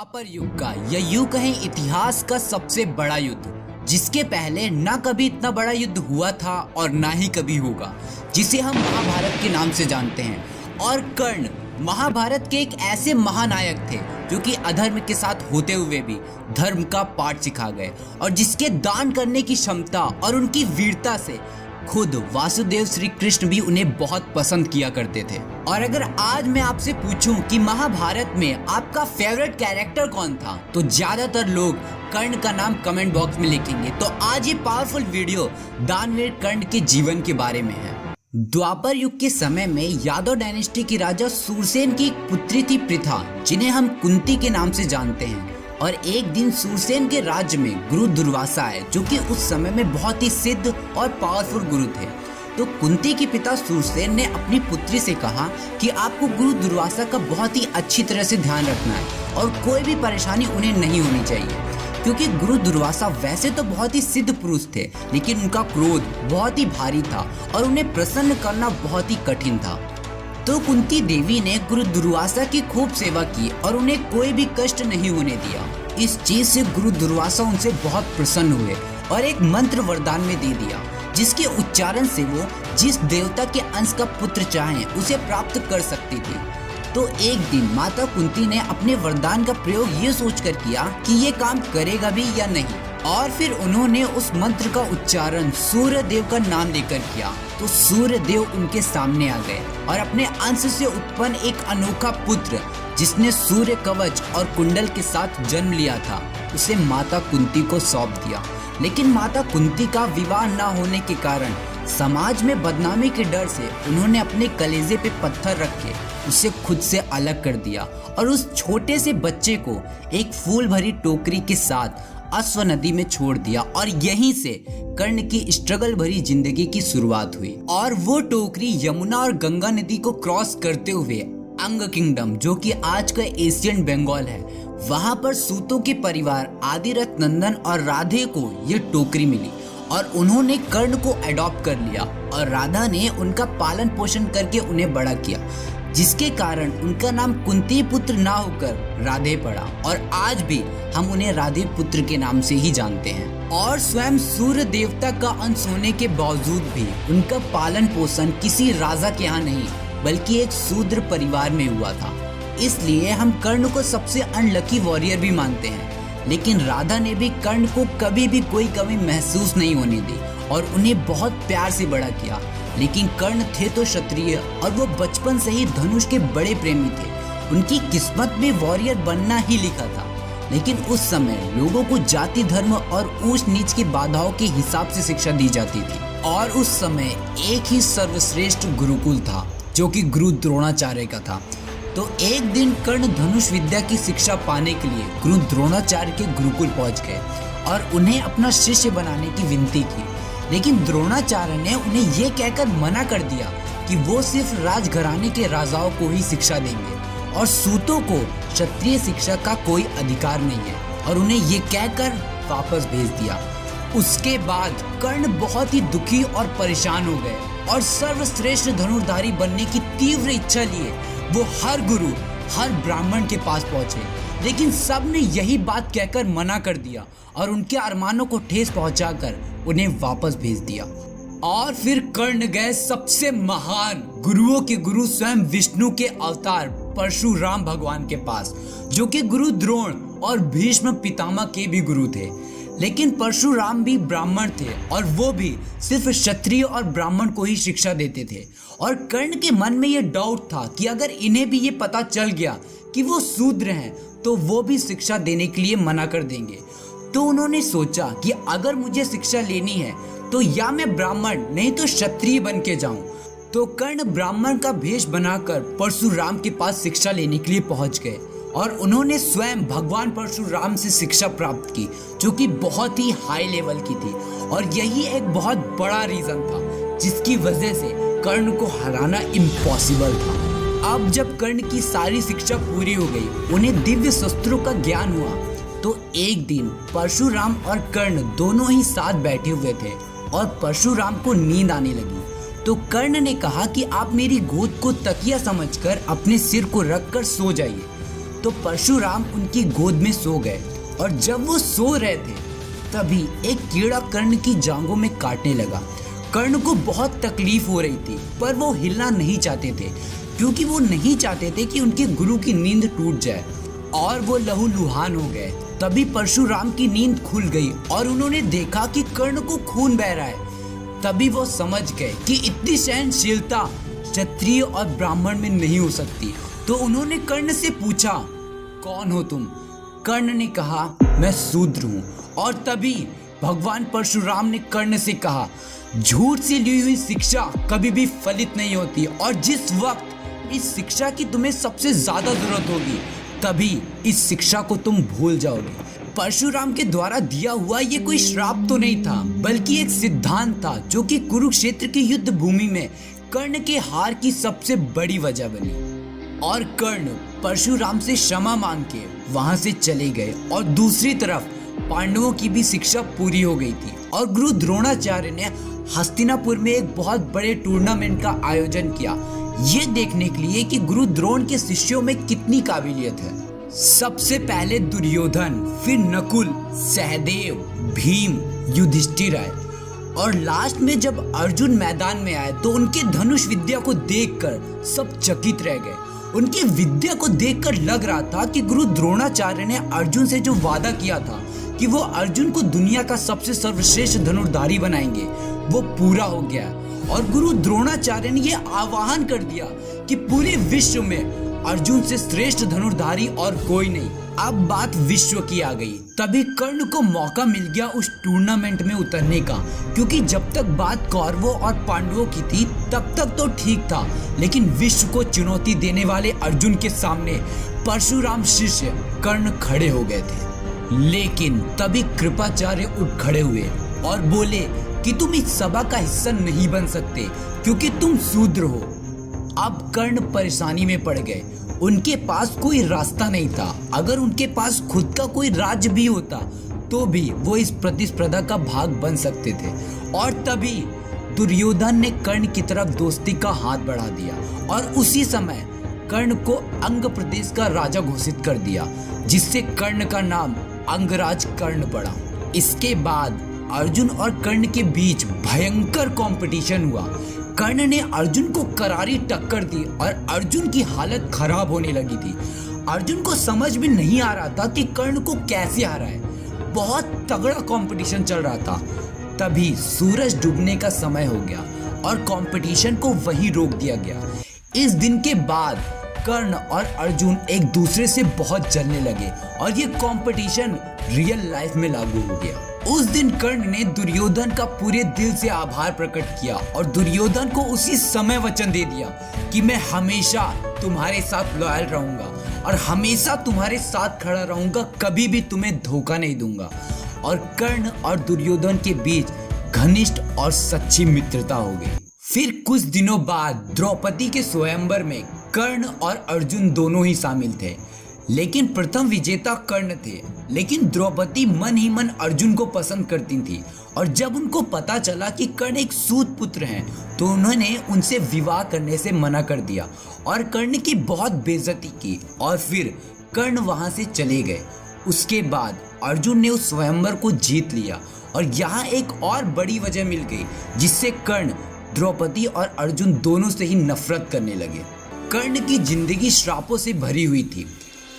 द्वापर युग का या यूं कहें इतिहास का सबसे बड़ा युद्ध, जिसके पहले ना कभी इतना बड़ा युद्ध हुआ था और ना ही कभी होगा, जिसे हम महाभारत के नाम से जानते हैं। और कर्ण महाभारत के एक ऐसे महानायक थे जो कि अधर्म के साथ होते हुए भी धर्म का पाठ सिखा गए और जिसके दान करने की क्षमता और उनकी वीरता से खुद वासुदेव श्री कृष्ण भी उन्हें बहुत पसंद किया करते थे। और अगर आज मैं आपसे पूछूं कि महाभारत में आपका फेवरेट कैरेक्टर कौन था, तो ज्यादातर लोग कर्ण का नाम कमेंट बॉक्स में लिखेंगे। तो आज ये पावरफुल वीडियो दानवीर कर्ण के जीवन के बारे में है। द्वापर युग के समय में यादव डायनेस्टी की राजा सूरसेन की एक पुत्री थी पृथा, जिन्हें हम कुंती के नाम से जानते हैं। और एक दिन सूरसेन के राज्य में गुरु दुर्वासा आए, जो कि उस समय में बहुत ही सिद्ध और पावरफुल गुरु थे। तो कुंती के पिता सूरसेन ने अपनी पुत्री से कहा कि आपको गुरु दुर्वासा का बहुत ही अच्छी तरह से ध्यान रखना है और कोई भी परेशानी उन्हें नहीं होनी चाहिए, क्योंकि गुरु दुर्वासा वैसे तो बहुत ही सिद्ध पुरुष थे, लेकिन उनका क्रोध बहुत ही भारी था और उन्हें प्रसन्न करना बहुत ही कठिन था। तो कुंती देवी ने गुरु दुर्वासा की खूब सेवा की और उन्हें कोई भी कष्ट नहीं होने दिया। इस चीज से गुरु दुर्वासा उनसे बहुत प्रसन्न हुए और एक मंत्र वरदान में दे दिया, जिसके उच्चारण से वो जिस देवता के अंश का पुत्र चाहें उसे प्राप्त कर सकती थी। तो एक दिन माता कुंती ने अपने वरदान का प्रयोग ये सोचकर किया कि ये काम करेगा भी या नहीं, और फिर उन्होंने उस मंत्र का उच्चारण सूर्य देव का नाम लेकर किया। तो सूर्य देव उनके सामने आ गए और अपने अंश से उत्पन्न एक अनोखा पुत्र, जिसने सूर्य कवच और कुंडल के साथ जन्म लिया था, उसे माता कुंती को सौंप दिया। लेकिन माता कुंती का विवाह न होने के कारण समाज में बदनामी के डर से उन्होंने अपने कलेजे पे पत्थर रख के उसे खुद से अलग कर दिया और उस छोटे से बच्चे को एक फूल भरी टोकरी के साथ अश्व नदी में छोड़ दिया। और यहीं से कर्ण की स्ट्रगल भरी जिंदगी की शुरुआत हुई। और वो टोकरी यमुना और गंगा नदी को क्रॉस करते हुए अंग किंगडम, जो कि आज का एशियन बंगाल है, वहां पर सूतों के परिवार आदिरथ नंदन और राधे को ये टोकरी मिली और उन्होंने कर्ण को अडॉप्ट कर लिया और राधा ने उनका पालन पोषण करके उन्हें बड़ा किया, जिसके कारण उनका नाम कुंती पुत्र ना होकर राधे पड़ा। और आज भी हम उन्हें राधे पुत्र के नाम से ही जानते हैं। और स्वयं सूर्य देवता का अंश होने के बावजूद भी उनका पालन पोषण किसी राजा के यहाँ नहीं, बल्कि एक शूद्र परिवार में हुआ था। इसलिए हम कर्ण को सबसे अनलकी वॉरियर भी मानते हैं। लेकिन राधा ने भी कर्ण को कभी भी कोई कमी महसूस नहीं होने दी और उन्हें बहुत प्यार से बड़ा किया। लेकिन कर्ण थे तो क्षत्रिय और वो बचपन से ही धनुष के बड़े प्रेमी थे। उनकी किस्मत में वॉरियर बनना ही लिखा था। लेकिन उस समय लोगों को जाति धर्म और ऊंच नीच की बाधाओं के हिसाब से शिक्षा दी जाती थी। और उस समय एक ही सर्वश्रेष्ठ गुरुकुल था, जो कि गुरु द्रोणाचार्य का था। तो एक दिन कर्ण धनुष विद्या की शिक्षा पाने के लिए गुरु द्रोणाचार्य के गुरुकुल पहुंच गए और उन्हें अपना शिष्य बनाने की विनती की। लेकिन द्रोणाचार्य ने उन्हें यह कहकर मना कर दिया कि वो सिर्फ राजघराने के राजाओं को ही शिक्षा देंगे और सूतों को क्षत्रिय शिक्षा का कोई अधिकार नहीं है, और उन्हें ये कहकर वापस भेज दिया। उसके बाद कर्ण बहुत ही दुखी और परेशान हो गए और सर्वश्रेष्ठ धनुर्धारी बनने की तीव्र इच्छा लिए वो हर गुरु हर ब्राह्मण के पास पहुंचे। लेकिन सब ने यही बात कहकर मना कर दिया और उनके अरमानों को ठेस पहुंचाकर उन्हें वापस भेज दिया। और फिर कर्ण गए सबसे महान गुरुओं के गुरु स्वयं विष्णु के अवतार परशुराम भगवान के पास, जो कि गुरु द्रोण और भीष्म पितामह के भी गुरु थे। लेकिन परशुराम भी ब्राह्मण थे और वो भी सिर्फ क्षत्रिय और ब्राह्मण को ही शिक्षा देते थे। और कर्ण के मन में ये डाउट था कि अगर इन्हें भी ये पता चल गया कि वो शूद्र हैं, तो वो भी शिक्षा देने के लिए मना कर देंगे। तो उन्होंने सोचा कि अगर मुझे शिक्षा लेनी है तो या मैं ब्राह्मण नहीं तो क्षत्रिय बन के जाऊं। तो कर्ण ब्राह्मण का भेष बनाकर परशुराम के पास शिक्षा लेने के लिए पहुंच गए और उन्होंने स्वयं भगवान परशुराम से शिक्षा प्राप्त की, जो कि बहुत ही हाई लेवल की थी। और यही एक बहुत बड़ा रीजन था जिसकी वजह से कर्ण को हराना इम्पॉसिबल था। अब जब कर्ण की सारी शिक्षा पूरी हो गई, उन्हें दिव्य शस्त्रों का ज्ञान हुआ। तो एक दिन परशुराम और कर्ण दोनों ही साथ बैठे हुए थे और परशुराम को नींद आने लगी। तो कर्ण ने कहा कि आप मेरी गोद को तकिया समझकर अपने सिर को रखकर सो जाइए। तो परशुराम उनकी गोद में सो गए। और जब वो सो रहे थे तभी एक कीड़ा कर्ण की जांघों में काटने लगा। कर्ण को बहुत तकलीफ हो रही थी, पर वो हिलना नहीं चाहते थे क्योंकि वो नहीं चाहते थे कि उनके गुरु की नींद टूट जाए और वो लहूलुहान हो गए। तभी परशुराम की नींद खुल गई और उन्होंने देखा कि कर्ण को खून बह रहा है। तभी वो समझ गए कि इतनी सहनशीलता क्षत्रिय और ब्राह्मण में नहीं हो सकती। तो उन्होंने कर्ण से पूछा, कौन हो तुम? कर्ण ने कहा, मैं शूद्र हूँ। और तभी भगवान परशुराम ने कर्ण से कहा, झूठ से ली हुई शिक्षा कभी भी फलित नहीं होती और जिस वक्त इस शिक्षा की तुम्हें सबसे ज्यादा जरूरत होगी तभी इस शिक्षा को तुम भूल जाओगे। परशुराम के द्वारा दिया हुआ ये कोई श्राप तो नहीं था, बल्कि एक सिद्धांत था जो कि कुरुक्षेत्र की युद्ध भूमि में कर्ण के हार की सबसे बड़ी वजह बनी। और कर्ण परशुराम से क्षमा मांग के वहां से चले गए। और दूसरी तरफ पांडवों की भी शिक्षा पूरी हो गई थी और गुरु द्रोणाचार्य ने हस्तिनापुर में एक बहुत बड़े टूर्नामेंट का आयोजन किया, ये देखने के लिए कि गुरु द्रोण के शिष्यों में कितनी काबिलियत है। सबसे पहले दुर्योधन, फिर नकुल, सहदेव, भीम, युधिष्ठिर आए और लास्ट में जब अर्जुन मैदान में आए तो उनके धनुष विद्या को देखकर सब चकित रह गए। उनकी विद्या को देखकर लग रहा था कि गुरु द्रोणाचार्य ने अर्जुन से जो वादा किया था कि वो अर्जुन को दुनिया का सबसे सर्वश्रेष्ठ धनुर्धारी बनाएंगे, वो पूरा हो गया। और गुरु द्रोणाचार्य ने ये आह्वान कर दिया कि पूरे विश्व में अर्जुन से श्रेष्ठ धनुर्धारी और कोई नहीं। अब बात विश्व की आ गई। तभी कर्ण को मौका मिल गया उस टूर्नामेंट में उतरने का, क्योंकि जब तक बात कौरवों और पांडवों की थी तब तक तो ठीक था, लेकिन विश्व को चुनौती देने वाले अर्जुन के सामने परशुराम शिष्य कर्ण खड़े हो गए थे। लेकिन तभी कृपाचार्य उठ खड़े हुए और बोले कि तुम इस सभा का हिस्सा नहीं बन सकते क्योंकि तुम शूद्र हो। अब कर्ण परेशानी में पड़ गए। उनके पास कोई रास्ता नहीं था। अगर उनके पास खुद का कोई राज्य भी होता तो भी वो इस प्रतिस्पर्धा का भाग बन सकते थे। और तभी दुर्योधन ने कर्ण की तरफ दोस्ती का हाथ बढ़ा दिया और उसी समय कर्ण को अंग प्रदेश का राजा घोषित कर दिया, जिससे कर्ण का नाम अंगराज कर्ण पड़ा। इसके बाद अर्जुन और कर्ण के बीच भयंकर कंपटीशन हुआ। कर्ण ने अर्जुन को करारी टक्कर दी और अर्जुन की हालत खराब होने लगी थी। अर्जुन को समझ में नहीं आ रहा था कि कर्ण को कैसे हराए। बहुत तगड़ा कंपटीशन चल रहा था। तभी सूरज डूबने का समय हो गया और कंपटीशन को वहीं रोक दिया गया। इस दिन के बाद कर्ण और अर्जुन एक दूसरे से बहुत जलने लगे और ये कंपटीशन रियल लाइफ में लागू हो गया। उस दिन कर्ण ने दुर्योधन का पूरे दिल से आभार प्रकट किया और दुर्योधन को उसी समय वचन दे दिया कि मैं हमेशा तुम्हारे साथ लॉयल रहूंगा और हमेशा तुम्हारे साथ खड़ा रहूंगा, कभी भी तुम्हें धोखा नहीं दूंगा। और कर्ण और दुर्योधन के बीच घनिष्ठ और सच्ची मित्रता हो गई। फिर कुछ दिनों बाद द्रौपदी के स्वयंवर में कर्ण और अर्जुन दोनों ही शामिल थे, लेकिन प्रथम विजेता कर्ण थे। लेकिन द्रौपदी मन ही मन अर्जुन को पसंद करती थी और जब उनको पता चला कि कर्ण एक सूत पुत्र हैं तो उन्होंने उनसे विवाह करने से मना कर दिया और कर्ण की बहुत बेइज्जती की और फिर कर्ण वहां से चले गए। उसके बाद अर्जुन ने उस स्वयंवर को जीत लिया और यहाँ एक और बड़ी वजह मिल गई जिससे कर्ण द्रौपदी और अर्जुन दोनों से ही नफरत करने लगे। कर्ण की जिंदगी श्रापों से भरी हुई थी।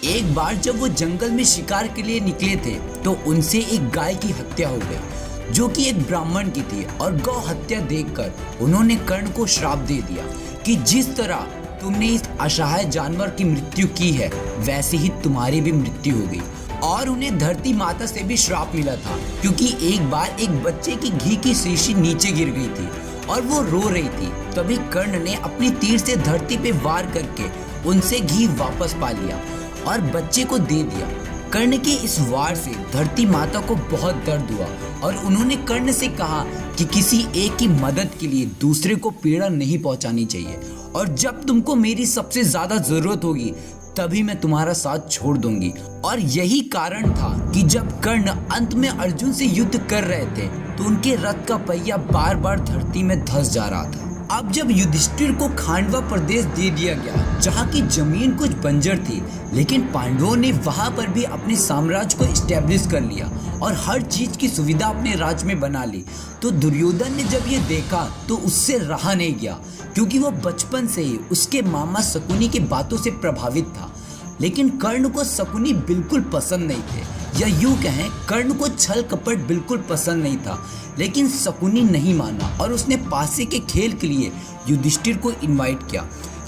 एक बार जब वो जंगल में शिकार के लिए निकले थे तो उनसे एक गाय की हत्या हो गई जो कि एक ब्राह्मण की थी और गौ हत्या देखकर उन्होंने कर्ण को श्राप दे दिया कि जिस तरह तुमने इस असहाय जानवर की मृत्यु की है वैसे ही तुम्हारी भी मृत्यु होगी। और उन्हें धरती माता से भी श्राप मिला था क्योंकि एक बार एक बच्चे की घी की शीशी नीचे गिर गई थी और वो रो रही थी। तभी कर्ण ने अपनी तीर से धरती पे वार करके उनसे घी वापस पा लिया और बच्चे को दे दिया। कर्ण के इस वार से धरती माता को बहुत दर्द हुआ और उन्होंने कर्ण से कहा कि किसी एक की मदद के लिए दूसरे को पीड़ा नहीं पहुंचानी चाहिए और जब तुमको मेरी सबसे ज्यादा जरूरत होगी तभी मैं तुम्हारा साथ छोड़ दूंगी। और यही कारण था कि जब कर्ण अंत में अर्जुन से युद्ध कर रहे थे तो उनके रथ का पहिया बार बार धरती में धंस जा रहा था। अब जब युधिष्ठिर को खांडवा प्रदेश दे दिया गया, जहाँ की जमीन कुछ बंजर थी, लेकिन पांडवों ने वहाँ पर भी अपने साम्राज्य को इस्टेब्लिश कर लिया और हर चीज की सुविधा अपने राज्य में बना ली, तो दुर्योधन ने जब ये देखा तो उससे रहा नहीं गया, क्योंकि वो बचपन से ही उसके मामा शकुनी की बातों से प्रभावित था। लेकिन कर्ण को शकुनी बिल्कुल पसंद नहीं थे, या यूं कहें कर्ण को छल कपट बिल्कुल पसंद नहीं था। लेकिन शकुनी नहीं माना और उसने पासे के खेल के लिए युधिष्ठिर को इनवाइट किया,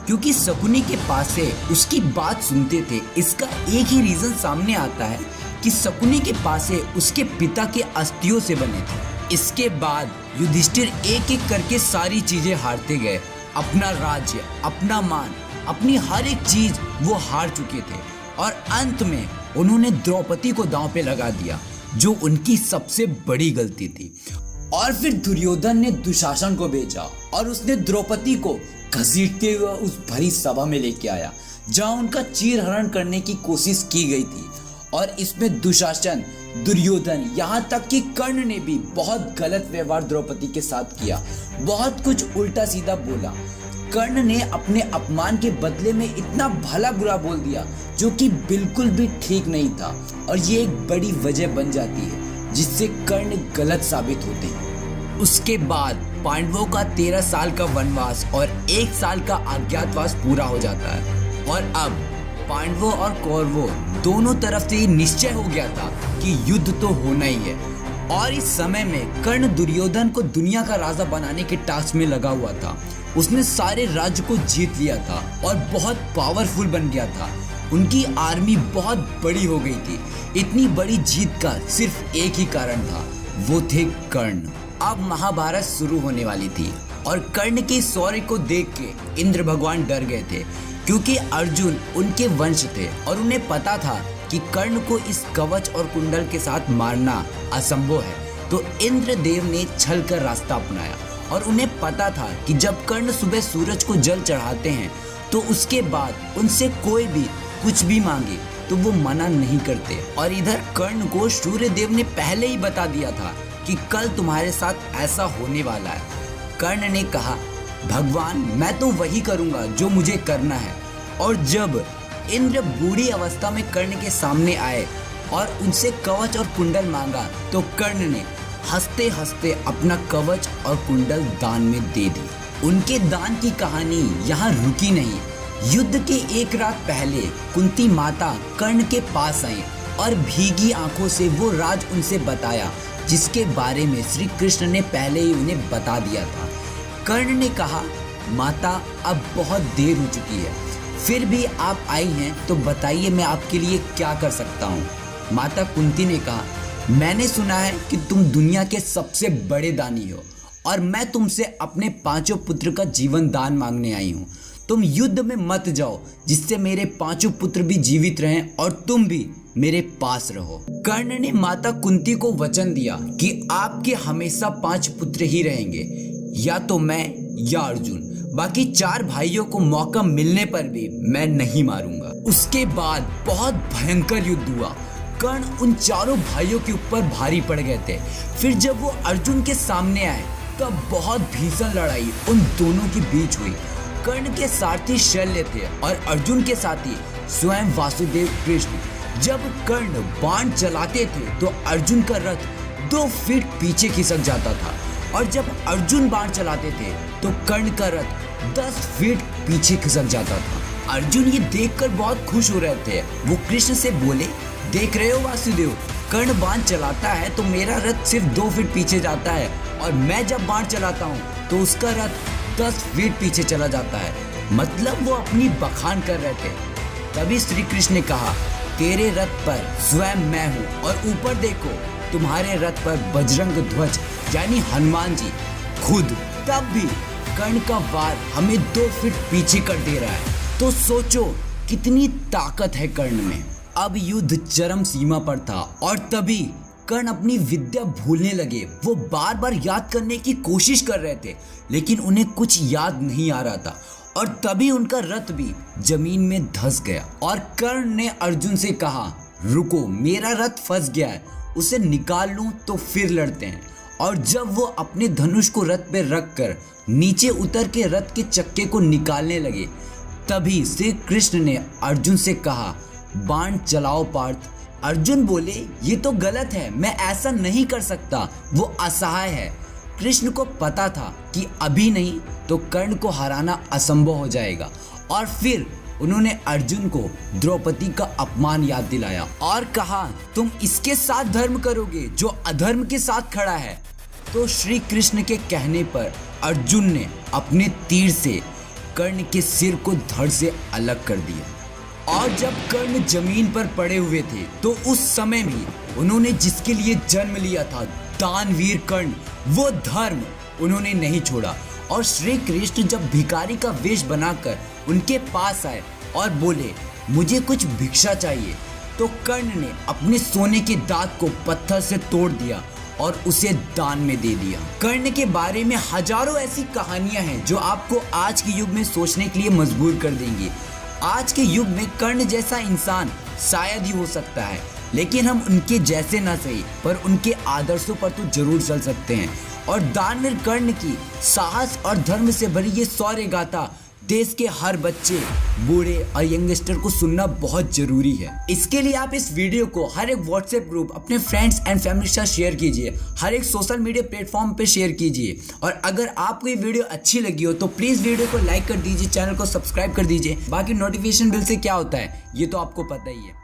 क्योंकि शकुनी के पासे उसकी बात सुनते थे। इसका एक ही रीजन सामने आता है कि शकुनी के पासे उसके पिता के अस्थियों से बने थे। इसके बाद युधिष्ठिर एक एक करके सारी चीजें हारते गए, अपना राज्य, अपना मान, अपनी हर एक चीज वो हार चुके थे और अंत में उन्होंने द्रौपदी को दांव पे लगा दिया, जो उनकी सबसे बड़ी गलती थी। और फिर दुर्योधन ने दुशासन को भेजा और उसने द्रौपदी को घसीटते हुए उस भरी सभा में लेके आया, जहां उनका चीरहरण करने की कोशिश की गई थी। और इसमें दुशासन, दुर्योधन, यहाँ तक कि कर्ण ने भी बहुत गलत व्यवहार द्रौपदी के साथ किया, बहुत कुछ उल्टा सीधा बोला। कर्ण ने अपने अपमान के बदले में इतना भला बुरा बोल दिया, जो कि बिल्कुल भी ठीक नहीं था, और ये एक बड़ी वजह बन जाती है जिससे कर्ण गलत साबित होते हैं। उसके बाद पांडवों का 13 साल का वनवास और 1 साल का अज्ञातवास पूरा हो जाता है, और अब पांडवों और कौरवों दोनों तरफ से ये निश्चय हो गया था कि युद्ध तो होना ही है। और इस समय में कर्ण दुर्योधन को दुनिया का राजा बनाने के टास्क में लगा हुआ था। उसने सारे राज्य को जीत लिया था और बहुत पावरफुल बन गया था। उनकी आर्मी बहुत बड़ी हो गई थी। इतनी बड़ी जीत का सिर्फ एक ही कारण था, वो थे कर्ण। अब महाभारत शुरू होने वाली थी और कर्ण के शौर्य को देख के इंद्र भगवान डर गए थे, क्योंकि अर्जुन उनके वंश थे और उन्हें पता था कि कर्ण को इस कवच और कुंडल के साथ मारना असंभव है। तो इंद्रदेव ने छल कर रास्ता अपनाया और उन्हें पता था कि जब कर्ण सुबह सूरज को जल चढ़ाते हैं तो उसके बाद उनसे कोई भी कुछ भी मांगे तो वो मना नहीं करते। और इधर कर्ण को सूर्यदेव ने पहले ही बता दिया था कि कल तुम्हारे साथ ऐसा होने वाला है। कर्ण ने कहा, भगवान मैं तो वही करूंगा जो मुझे करना है। और जब इंद्र बूढ़ी अवस्था में कर्ण के सामने आए और उनसे कवच और कुंडल मांगा, तो कर्ण ने हंसते हंसते अपना कवच और कुंडल दान में दे दी। उनके दान की कहानी यहाँ रुकी नहीं। युद्ध के एक रात पहले कुंती माता कर्ण के पास आई और भीगी आंखों से वो राज उनसे बताया, जिसके बारे में श्री कृष्ण ने पहले ही उन्हें बता दिया था। कर्ण ने कहा, माता अब बहुत देर हो चुकी है, फिर भी आप आई हैं तो बताइए मैं आपके लिए क्या कर सकता हूँ। माता कुंती ने कहा, मैंने सुना है कि तुम दुनिया के सबसे बड़े दानी हो और मैं तुमसे अपने 5 पुत्र का जीवन दान मांगने आई हूँ। तुम युद्ध में मत जाओ, जिससे मेरे 5 पुत्र भी जीवित रहें और तुम भी मेरे पास रहो। कर्ण ने माता कुंती को वचन दिया कि आपके हमेशा 5 पुत्र ही रहेंगे, या तो मैं या अर्जुन। बाकी 4 भाइयों को मौका मिलने पर भी मैं नहीं मारूंगा। उसके बाद बहुत भयंकर युद्ध हुआ। कर्ण उन 4 भाइयों के ऊपर भारी पड़ गए थे। फिर जब वो अर्जुन के सामने आए तब बहुत भीषण लड़ाई उन दोनों के बीच हुई। कर्ण के सारथी शल्य थे और अर्जुन के साथी स्वयं वासुदेव कृष्ण। जब कर्ण बाण चलाते थे तो अर्जुन का रथ 2 फीट पीछे खिसक जाता था, और जब अर्जुन बाण चलाते थे तो कर्ण का रथ 10 फीट पीछे खिसक जाता था। अर्जुन ये देखकर बहुत खुश हो रहे थे। वो कृष्ण से बोले, देख रहे हो वासुदेव, कर्ण बाण चलाता है तो मेरा रथ सिर्फ 2 फीट पीछे जाता है, और मैं जब बाण चलाता हूँ तो उसका रथ 10 फीट पीछे चला जाता है। मतलब वो अपनी बखान कर रहे थे। तभी श्री कृष्ण ने कहा, तेरे रथ पर स्वयं मैं हूँ, और ऊपर देखो तुम्हारे रथ पर बजरंग ध्वज यानी हनुमान जी खुद। तब भी कर्ण का वार हमें 2 फीट पीछे कर दे रहा है। तो सोचो कितनी ताकत है कर्ण में। अब युद्ध चरम सीमा पर था और तभी कर्ण अपनी विद्या भूलने लगे। वो बार बार याद करने की कोशिश कर रहे थे, लेकिन उन्हें कुछ याद नहीं आ रहा था, और तभी उनका रथ भी जमीन में धंस गया। और कर्ण ने अर्जुन से कहा, रुको, मेरा रथ फंस गया है, उसे निकाल लूं तो फिर लड़ते हैं। और जब वो अपने धनुष को रथ पे रखकर नीचे उतर के रथ के चक्के को निकालने लगे, तभी श्री कृष्ण ने अर्जुन से कहा, बाण चलाओ पार्थ। अर्जुन बोले, ये तो गलत है, मैं ऐसा नहीं कर सकता, वो असहाय है। कृष्ण को पता था कि अभी नहीं तो कर्ण को हराना असंभव हो जाएगा, और फिर उन्होंने अर्जुन को द्रौपदी का अपमान याद दिलाया और कहा, तुम इसके साथ धर्म करोगे जो अधर्म के साथ खड़ा है। तो श्री कृष्ण के कहने पर अर्जुन ने अपने तीर से कर्ण के सिर को धड़ से अलग कर दिया। और जब कर्ण जमीन पर पड़े हुए थे तो उस समय भी उन्होंने जिसके लिए जन्म लिया था, दानवीर कर्ण, वो धर्म उन्होंने नहीं छोड़ा। और श्री कृष्ण जब भिखारी का वेश बनाकर उनके पास आए और बोले, मुझे कुछ भिक्षा चाहिए, तो कर्ण ने अपने सोने के दांत को पत्थर से तोड़ दिया और उसे दान में दे दिया। कर्ण के बारे में हजारों ऐसी कहानियां हैं जो आपको आज के युग में सोचने के लिए मजबूर कर देंगी। आज के युग में कर्ण जैसा इंसान शायद ही हो सकता है, लेकिन हम उनके जैसे ना सही पर उनके आदर्शों पर तो जरूर चल सकते हैं। और दानवीर कर्ण की साहस और धर्म से भरी ये शौर्य गाथा देश के हर बच्चे, बूढ़े और यंगस्टर को सुनना बहुत जरूरी है। इसके लिए आप इस वीडियो को हर एक व्हाट्सएप ग्रुप, अपने फ्रेंड्स एंड फैमिली के साथ शेयर कीजिए, हर एक सोशल मीडिया प्लेटफॉर्म पे शेयर कीजिए। और अगर आपको ये वीडियो अच्छी लगी हो तो प्लीज वीडियो को लाइक कर दीजिए, चैनल को सब्सक्राइब कर दीजिए। बाकी नोटिफिकेशन बिल से क्या होता है ये तो आपको पता ही है।